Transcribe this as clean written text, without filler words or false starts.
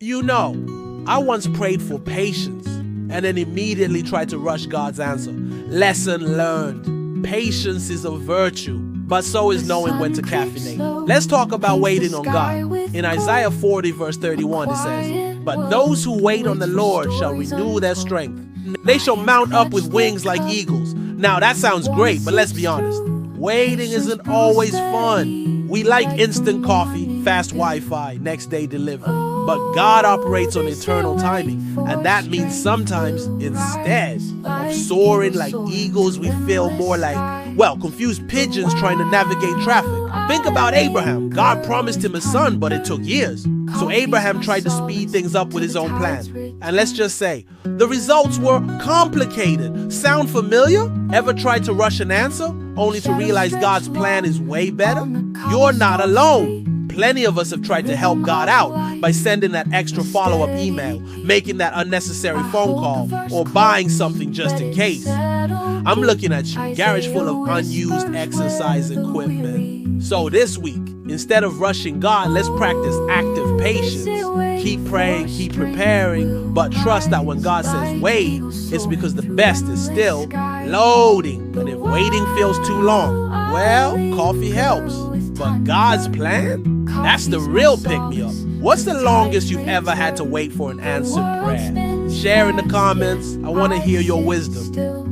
You know, I once prayed for patience and then immediately tried to rush God's answer. Lesson learned. Patience is a virtue, but so is knowing when to caffeinate. Let's talk about waiting on God. In Isaiah 40 verse 31 it says, "But those who wait on the Lord shall renew their strength. They shall mount up with wings like eagles." Now that sounds great, but let's be honest. Waiting isn't always fun. We like instant coffee, fast Wi-Fi, next day delivery. But God operates on eternal timing, and that means sometimes instead of soaring like eagles, we feel more like, confused pigeons trying to navigate traffic. Think about Abraham. God promised him a son, but it took years. So Abraham tried to speed things up with his own plan. And let's just say, the results were complicated. Sound familiar? Ever tried to rush an answer, only to realize God's plan is way better? You're not alone. Plenty of us have tried to help God out by sending that extra follow-up email, making that unnecessary phone call, or buying something just in case. I'm looking at you, garage full of unused exercise equipment. So this week, instead of rushing God, let's practice active patience. Keep praying, keep preparing, but trust that when God says wait, it's because the best is still loading. And if waiting feels too long, coffee helps. But God's plan? That's the real pick-me-up. What's the longest you've ever had to wait for an answered prayer? Share in the comments. I want to hear your wisdom.